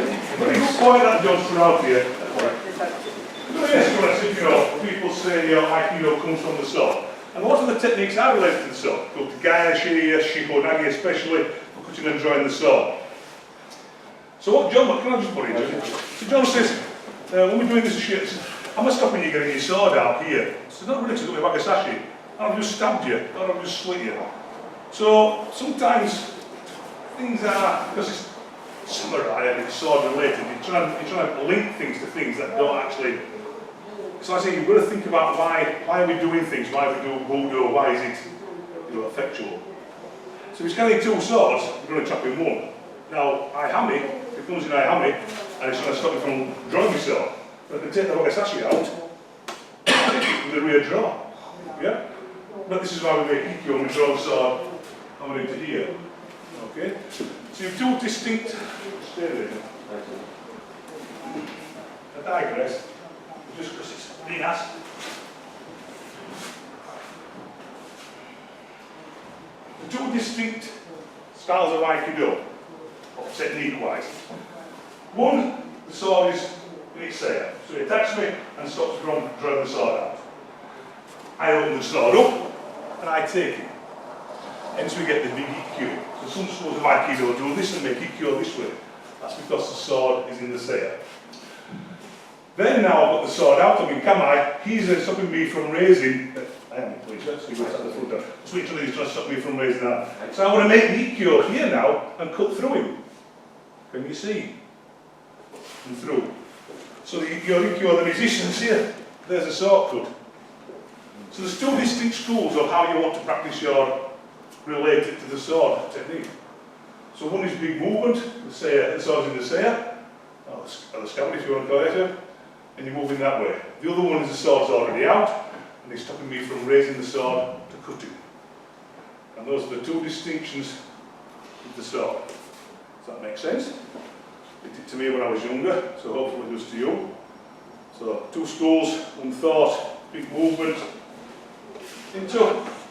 good point that John's put out here. Yes, you know, people say Aikido comes from the sword. And a lot of the techniques are related to the sword. Go to Gaya, Shihan, especially for cutting and drawing the sword. So what John, can I just put in? So John says, when we're doing this shit, I'm not stopping you getting your sword out here. So not really to do with Wagasashi. I've just stabbed you, or I've just slit you. So sometimes things are, because it's samurai and it's sword related, you're trying to link things to things that don't actually. So I say you've got to think about why are we doing things, why we do Budo, why is it effectual. So if it's carrying two swords, we're going to chop in one. Now, Ihami, if it comes in Ihami, and it's going to stop me from drawing myself, I can take the Wagasashi out with a rear draw. Yeah? But this is why we make Ikkyo and we draw the sword coming into here. Okay? So you have two distinct, stay there. I digress, just because it's being asked. The two distinct styles of Aikido, technique-wise. One, the sword is in its saya, so it attacks me and stops me from drawing the sword out. I open the sword up and I take it. Hence we get the big Ikkyo. So some schools of Aikido do this and make Ikkyo this way. That's because the sword is in the saya. Then now I've got the sword out, I mean Kamai, he's stopping me from raising, I am please, let's see what's at the front there. Switch on, he's trying to stop me from raising that. So I want to make the Ikkyo here now and cut through him. Can you see? And through. So your Ikkyo, the resistance here, there's a sword cut. So there's two distinct schools of how you want to practice your related to the sword technique. So one is big movement, the sword's in the saya, or the scabbard if you want to call it, and you're moving that way. The other one is the sword's already out, and it's stopping me from raising the sword to cutting. And those are the two distinctions with the sword. Does that make sense? It did to me when I was younger, so hopefully it does to you. So two schools, one thought, big movement, into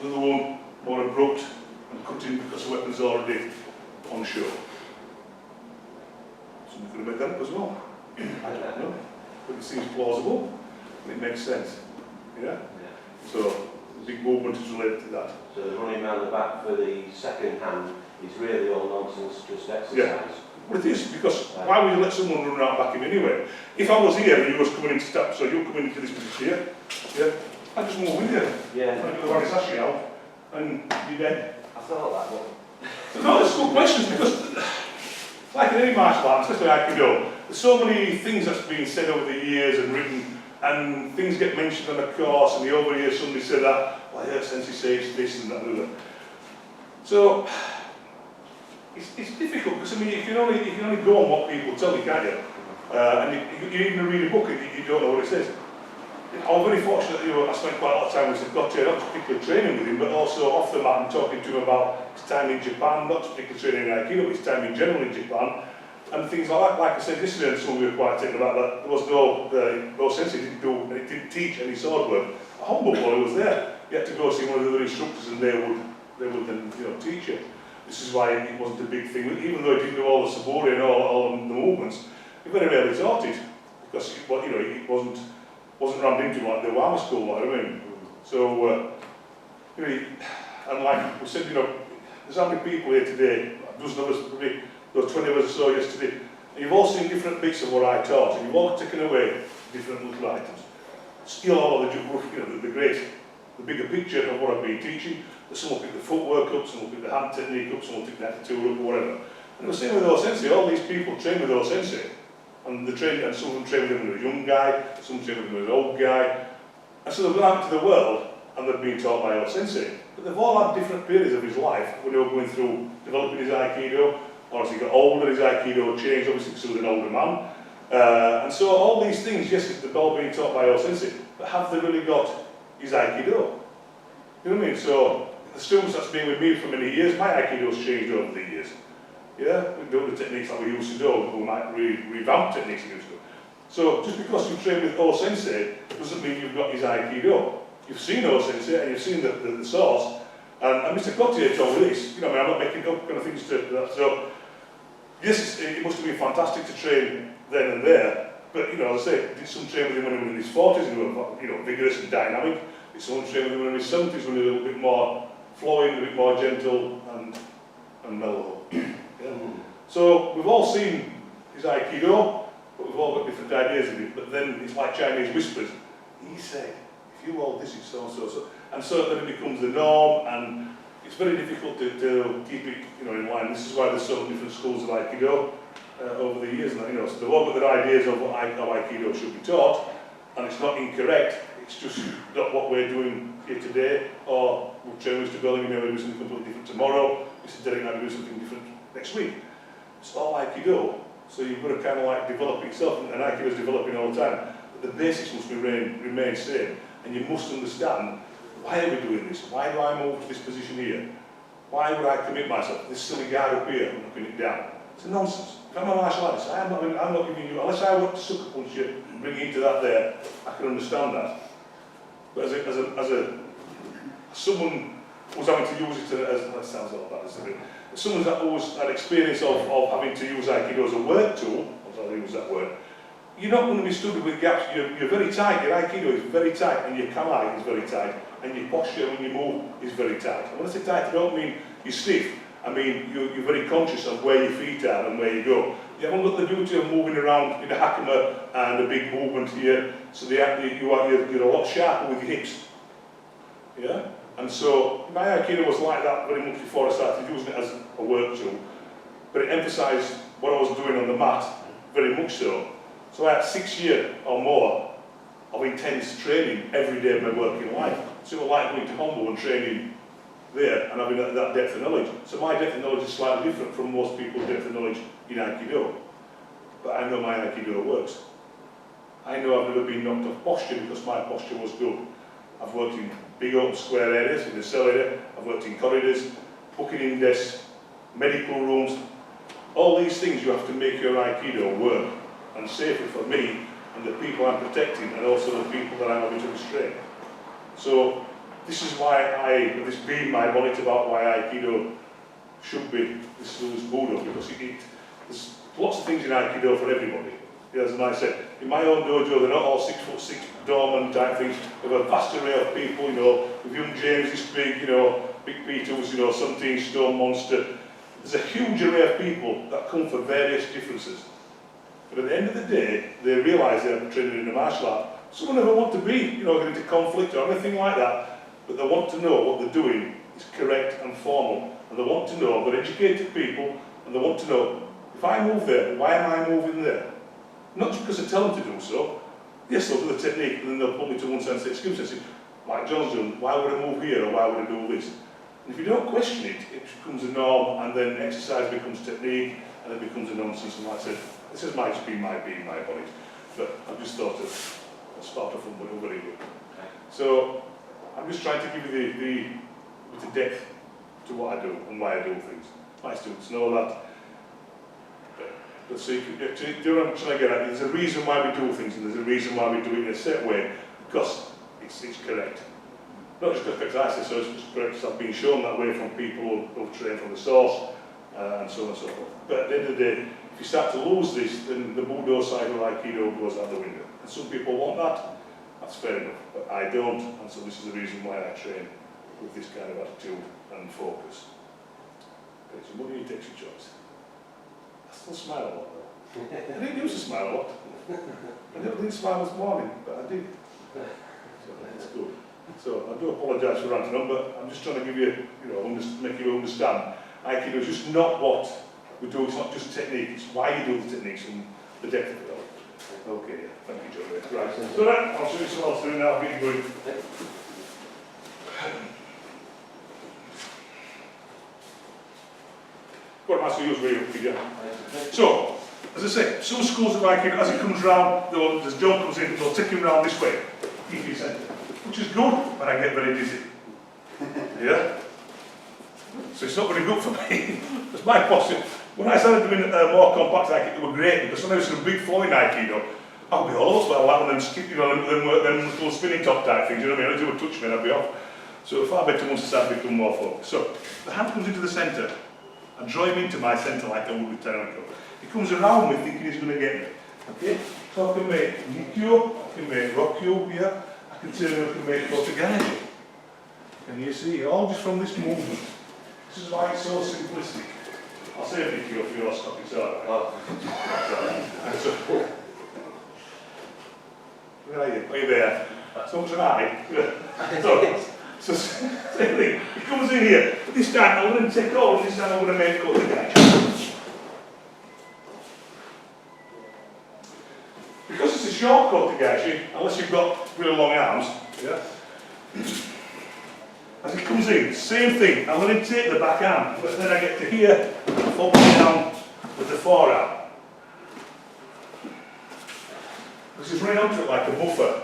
another one more abrupt and cutting because the weapon's already on show. Somebody could have made that up as well. I don't know. But it seems plausible and it makes sense. Yeah? So the big movement is related to that. So the running around the back for the second hand is really all nonsense, just exercise. Yeah. Well, it is, because why would you let someone run around back him anyway? If I was here and you was coming into step, so you're coming into this position here, yeah, I'd just move with you. Yeah. I'd do the Wagasashi out and you're dead. I thought that one. So no, it's good questions because, like in any martial art, especially Aikido, there's so many things that's been said over the years and written, and things get mentioned on the course, and you overhear somebody say that, well, I heard Sensei say it's this and that and that. So, it's difficult because, I mean, you can only go on what people tell you, can't you? And you even read a book and you don't know what it says. I'm very fortunate that I spent quite a lot of time with Sakote, not particularly training with him, but also off the mat and talking to him about his time in Japan, not particularly training in Aikido, but his time in general in Japan, and things like that. Like I said yesterday, and some we were quite taken about that, there was no sensei didn't do, and it didn't teach any sword work. A humble boy was there. You had to go see one of the other instructors and they would then teach you. This is why it wasn't a big thing, even though he didn't do all the saburi and all the movements, he very rarely taught it, because it wasn't rammed into like the Wama school, what I mean. So, and like we said, there's how many people here today, a dozen of us, probably those 20 of us or so yesterday, and you've all seen different bits of what I taught, and you've all taken away different little items. Still all of the bigger picture of what I've been teaching. Some will pick the footwork up, some will pick the hand technique up, some will pick the attitude up, or whatever. And the same with O-sensei, all these people train with O-sensei. And some of them train with him when they were a young guy, some train with him when they were an old guy. And so they've gone out into the world and they've been taught by O-sensei. But they've all had different periods of his life when they were going through developing his Aikido, or as he got older, his Aikido changed, obviously because he was an older man. And so all these things, yes, they've all been taught by O-sensei, but have they really got his Aikido? You know what I mean? So the students that's been with me for many years, my Aikido's changed over the years. Yeah, we do the techniques that we used to do, we might revamp techniques we used to do. So just because you train with O-sensei doesn't mean you've got his Aikido. You've seen O-sensei and you've seen the source. And Mr. Cotier told me this, I'm not making up kind of things to that. So yes, it must have been fantastic to train then and there, but, you know, as I say, did some train with him when he was in his 40s and he was, you know, vigorous and dynamic. Did some train with him when he was in his 70s when he was a little bit more flowing, a bit more gentle and mellow. Yeah. So we've all seen his Aikido, but we've all got different ideas of it. But then it's like Chinese whispers. He said, if you hold this, it's so and so, so. And so then it becomes the norm, and it's very difficult to keep it, you know, in line. This is why there's so many different schools of Aikido over the years. And, you know, so they've all got their ideas of how Aikido should be taught, and it's not incorrect. It's just not what we're doing here today, or we'll train Mr. Bellingham, maybe do something completely different tomorrow. Mr. Derek might do something different next week. It's all Aikido, so you've got to kind of like develop it yourself, and Aikido is developing all the time. But the basics must remain same, and you must understand, why are we doing this? Why do I move to this position here? Why would I commit myself? This silly guy up here, I'm knocking it down. It's a nonsense. If I'm a martial artist, I'm not giving you, unless I want to sucker punch you and bring you into that there, I can understand that. But as someone who's having to use it as, that sounds a lot bad, doesn't it? Someone that always had experience of having to use Aikido as a work tool, I'll use that word, you're not going to be stood with gaps. You're very tight, your Aikido is very tight, and your Kamae is very tight, and your posture when you move is very tight. And when I say tight, I don't mean you're stiff, I mean you're very conscious of where your feet are and where you go. You haven't got the beauty of moving around in a hakama and a big movement here, so you're a lot sharper with your hips. Yeah? And so my Aikido was like that very much before I started using it as a work tool, but it emphasised what I was doing on the mat, very much so. So I had 6 years or more of intense training every day of my working life. So it was like going to Hombo and training there and having that depth of knowledge. So my depth of knowledge is slightly different from most people's depth of knowledge in Aikido. But I know my Aikido works. I know I've never been knocked off posture because my posture was good. I've worked in big open square areas, in the cell area, I've worked in corridors, booking in desks, medical rooms. All these things you have to make your Aikido work, and safely for me and the people I'm protecting, and also the people that I'm having to restrain. So this is why this being my bonnet about why Aikido should be this Budo, because there's lots of things in Aikido for everybody. As I said, in my own dojo, they're not all 6'6" doorman type things. We have a vast array of people, you know, with young James this big, you know, Big Peter was, you know, 17 stone monster. There's a huge array of people that come for various differences. But at the end of the day, they realise they're training in a martial art. Some will never want to be, you know, get into conflict or anything like that, but they want to know what they're doing is correct and formal. And they want to know, they're educated people, and they want to know, if I move there, why am I moving there? Not just because I tell them to do so. Yes, they'll do the technique, and then they'll put me to one side and say, excuse me, like John's doing, why would I move here, or why would I do this? And if you don't question it, it becomes a norm, and then exercise becomes technique, and it becomes a nonsense. And like I said, this is my body. But I've just thought of a start of fun, but not very good. So I'm just trying to give you the depth to what I do and why I do things. My students know that. But so you do what I'm trying to get at? There's a reason why we do things, and there's a reason why we do it in a set way, because it's correct. Not just because I say so, it's just correct because I've been shown that way from people who've trained from the source, and so on and so forth. But at the end of the day, if you start to lose this, then the Budo side of Aikido goes out the window. And some people want that, that's fair enough, but I don't, and so this is the reason why I train with this kind of attitude and focus. Okay, so money takes your choice. I still smile a lot though. I didn't used to smile a lot. I didn't smile this morning, but I did. So that's good. So I do apologise for ranting on, but I'm just trying to give you, make you understand. Aikido is just not what we do, it's not just technique, it's why you do the techniques and the depth of it all. Okay, thank you, Joe. Right, so that, I'll show you some else doing now, really good. Got my use very up here. So, as I say, some schools of Aikido, as it comes round, as John comes in, they'll take him round this way, keep your centre, which is good, but I get very dizzy. Yeah? So it's not very good for me. That's my posture. When I started doing more compact Aikido, it was great, because when I was in a big flowing Aikido, I'd be all over like one of them skip, them little spinning top type things, you know what I mean? If they would touch me, I'd be off. So far better once I start to become more focused. So the hand comes into the centre, and draw him into my centre like I would with Terranco. He comes around me thinking he's going to get me. Okay? So I can make Nikyo, I can make Rokyo here, I can turn him, I can make Kotegaeshi. Can you see? All just from this movement. This is why it's so simplistic. I'll say Nikyo for your stop, it's alright. Oh. That's all right. Where are you? Are you there? So much an eye. So same thing. He comes in here. This time I'm going to take over, and this time I'm going to make Kotegaeshi. Because it's a short Kotegaeshi, unless you've got really long arms, yeah. As he comes in, same thing. I'm going to take the back arm, but then I get to here, focus down with the forearm. Because he's running onto it like a buffer.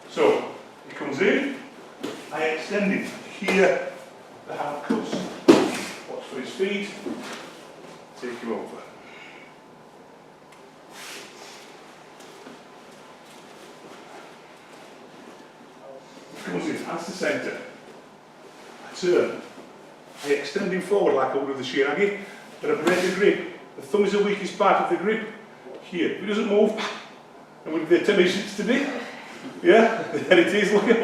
So, he comes in, I extend him. Here, the hand cuts. Watch for his feet, take him over. He comes in, hands to centre. I turn. I extend him forward like I would with the Shihan, but I break the grip. The thumb is the weakest part of the grip. Here, if he doesn't move, and with the tendencies to be, yeah, there it is, look at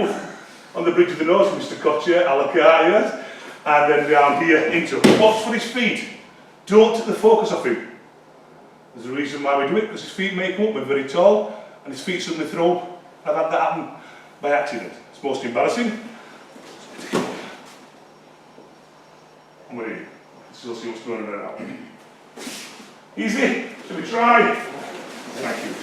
on the bridge of the nose, Mr. Kocher, Aikikai, yes, and then down here into it. Watch for his feet. Don't take the focus off him. There's a reason why we do it, because his feet make him up, we're very tall, and his feet suddenly throw up. I've had that happen by accident. It's most embarrassing. I'm ready. I can still see what's going on there now. Easy. Shall we try? Thank you.